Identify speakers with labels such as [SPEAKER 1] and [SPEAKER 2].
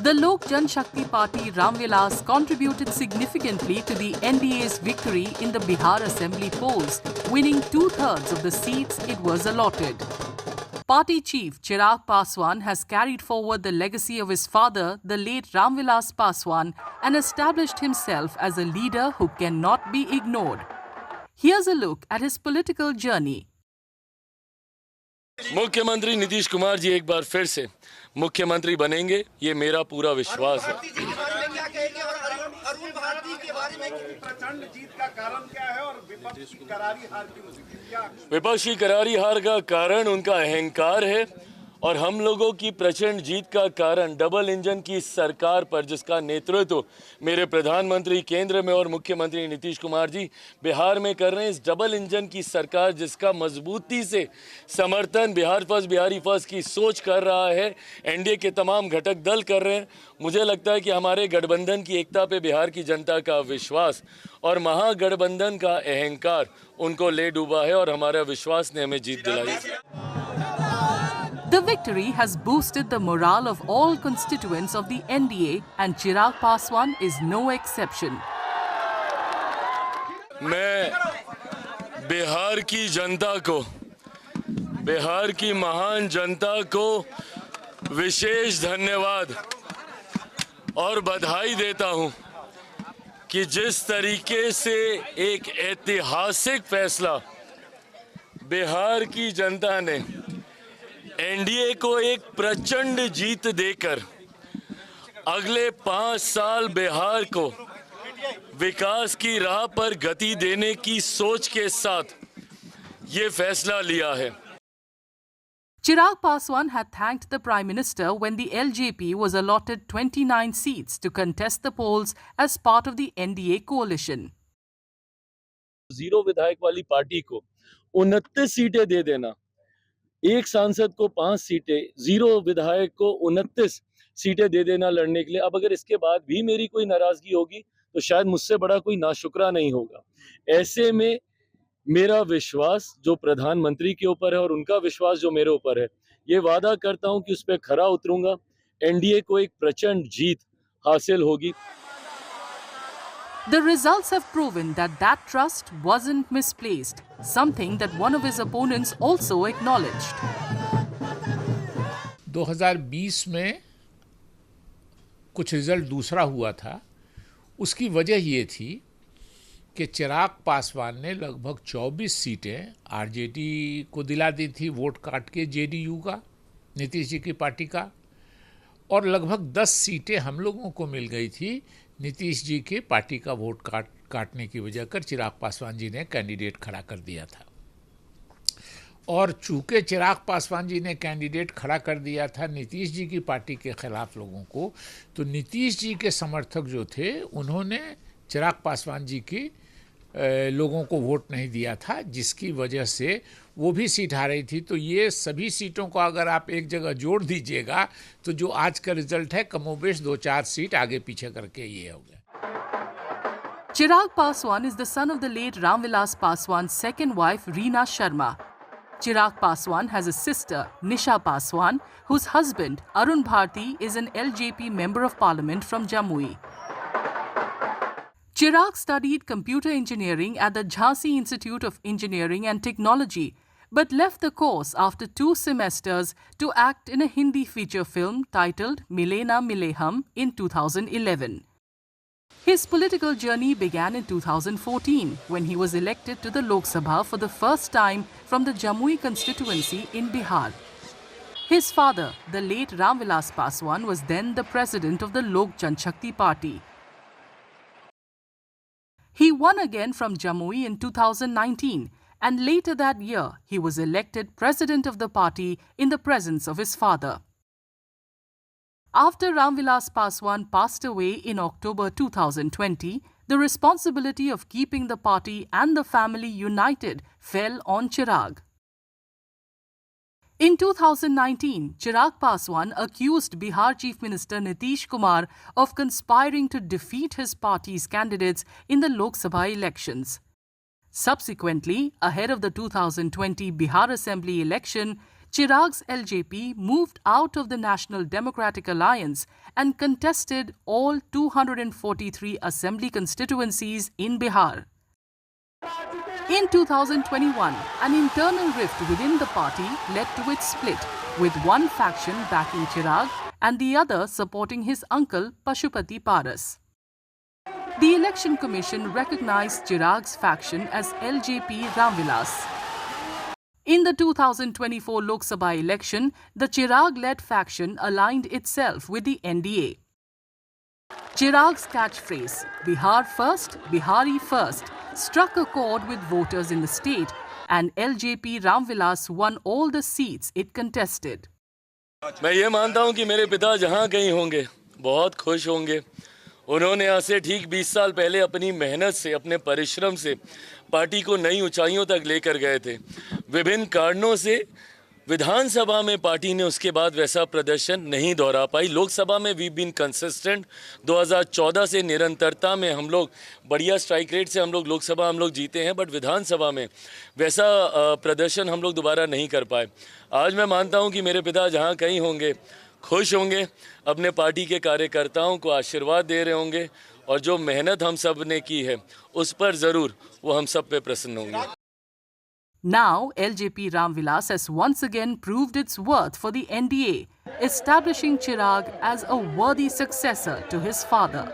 [SPEAKER 1] The Lok Jan Shakti Party Ram Vilas contributed significantly to the NDA's victory in the Bihar Assembly polls, winning 2/3 of the seats it was allotted. Party chief Chirag Paswan has carried forward the legacy of his father, the late Ram Vilas Paswan, and established himself as a leader who cannot be ignored. Here's a look at his political journey.
[SPEAKER 2] मुख्यमंत्री नीतीश कुमार जी एक बार फिर से मुख्यमंत्री बनेंगे, ये मेरा पूरा विश्वास है।
[SPEAKER 3] अरुण भारती के बारे में प्रचंड जीत का कारण क्या है और विपक्ष की करारी हार की
[SPEAKER 2] विपक्ष की करारी हार का कारण उनका अहंकार है और हम लोगों की प्रचंड जीत का कारण डबल इंजन की सरकार पर, जिसका नेतृत्व मेरे प्रधानमंत्री केंद्र में और मुख्यमंत्री नीतीश कुमार जी बिहार में कर रहे हैं। इस डबल इंजन की सरकार जिसका मजबूती से समर्थन बिहार फर्स्ट, बिहारी फर्स्ट की सोच कर रहा है, एनडीए के तमाम घटक दल कर रहे हैं। मुझे लगता है कि हमारे गठबंधन की एकता पे बिहार की जनता का विश्वास और महागठबंधन का अहंकार उनको ले डूबा है और हमारा विश्वास ने हमें जीत दिलाई।
[SPEAKER 1] The victory has boosted the morale of all constituents of the NDA, and Chirag Paswan is no exception.
[SPEAKER 2] मैं बिहार की जनता को, बिहार की महान जनता को विशेष धन्यवाद और बधाई देता हूं कि जिस तरीके से एक ऐतिहासिक फैसला बिहार की जनता ने एनडीए को एक प्रचंड जीत देकर अगले 5 साल बिहार को विकास की राह पर गति देने की सोच के साथ ये फैसला लिया है।
[SPEAKER 1] Chirag Paswan had thanked the Prime Minister when the LJP was allotted 29 seats to contest the polls as part of the NDA coalition.
[SPEAKER 2] Zero विधायक वाली पार्टी को 29 सीटें दे देना, एक सांसद को 5 सीटें, जीरो विधायक को 29 सीटें दे देना लड़ने के लिए। अब अगर इसके बाद भी मेरी कोई नाराजगी होगी तो शायद मुझसे बड़ा कोई नाशुक्रा नहीं होगा। ऐसे में मेरा विश्वास जो प्रधानमंत्री के ऊपर है और उनका विश्वास जो मेरे ऊपर है, ये वादा करता हूं कि उस पर खरा उतरूंगा। एनडीए को एक प्रचंड जीत हासिल होगी।
[SPEAKER 1] The results have proven that that trust wasn't misplaced, something that one of his opponents also acknowledged.
[SPEAKER 4] 2020 में कुछ रिजल्ट दूसरा हुआ था। उसकी वजह ये थी कि चिराग पासवान ने लगभग 24 सीटें आरजेडी को दिला दी थी वोट काट के, जेडीयू का, नीतीश जी की पार्टी का, और लगभग 10 सीटें हम लोगों को मिल गई थी नीतीश जी की पार्टी का वोट काटने की वजह कर चिराग पासवान जी ने कैंडिडेट खड़ा कर दिया था। और चूंकि चिराग पासवान जी ने कैंडिडेट खड़ा कर दिया था नीतीश जी की पार्टी के खिलाफ लोगों को, तो नीतीश जी के समर्थक जो थे उन्होंने चिराग पासवान जी की लोगों को वोट नहीं दिया था, जिसकी वजह से वो भी सीट हारी थी। तो ये सभी सीटों को अगर आप एक जगह जोड़ दीजिएगा तो जो आज का रिजल्ट है कमोबेश 2-4 सीट आगे पीछे करके ये हो गया।
[SPEAKER 1] Chirag Paswan is the son of the late Ram Vilas Paswan's second wife, Reena Sharma. Chirag Paswan has a sister, Nisha Paswan, whose husband, Arun Bharti, is an LJP Member of Parliament from Jamui. Chirag studied computer engineering at the Jhansi Institute of Engineering and Technology, but left the course after 2 semesters to act in a Hindi feature film titled Mile Na Mile Hum in 2011. His political journey began in 2014 when he was elected to the Lok Sabha for the first time from the Jamui constituency in Bihar. His father, the late Ram Vilas Paswan, was then the president of the Lok Jan Shakti Party. He won again from Jamui in 2019, and later that year he was elected president of the party in the presence of his father. After Ram Vilas Paswan passed away in October 2020, the responsibility of keeping the party and the family united fell on Chirag. In 2019, Chirag Paswan accused Bihar Chief Minister Nitish Kumar of conspiring to defeat his party's candidates in the Lok Sabha elections. Subsequently, ahead of the 2020 Bihar Assembly election, Chirag's LJP moved out of the National Democratic Alliance and contested all 243 assembly constituencies in Bihar. In 2021, an internal rift within the party led to its split, with one faction backing Chirag and the other supporting his uncle Pashupati Paras. The Election Commission recognized Chirag's faction as LJP Ramvilas. In the 2024 Lok Sabha election, the Chirag-led faction aligned itself with the NDA. Chirag's catchphrase, Bihar first, Bihari first, struck a chord with voters in the state, and LJP Ramvilas won all the seats it contested.
[SPEAKER 2] मैं ये मानता हूं कि मेरे पिता जहां कहीं होंगे बहुत खुश होंगे। उन्होंने आज से ठीक 20 साल पहले अपनी मेहनत से, अपने परिश्रम से पार्टी को नई ऊंचाइयों तक लेकर गए थे। विभिन्न कारणों से विधानसभा में पार्टी ने उसके बाद वैसा प्रदर्शन नहीं दोहरा पाई। लोकसभा में वी बीन कंसिस्टेंट। 2014 से निरंतरता में हम लोग बढ़िया स्ट्राइक रेट से हम लोग लोकसभा जीते हैं, बट विधानसभा में वैसा प्रदर्शन हम लोग दोबारा नहीं कर पाए। आज मैं मानता हूं कि मेरे पिता जहां कहीं होंगे खुश होंगे, अपने पार्टी के कार्यकर्ताओं को आशीर्वाद दे रहे होंगे और जो मेहनत हम सब ने की है उस पर ज़रूर वो हम सब पे प्रसन्न होंगे।
[SPEAKER 1] Now, LJP Ramvilas has once again proved its worth for the NDA, establishing Chirag as a worthy successor to his father.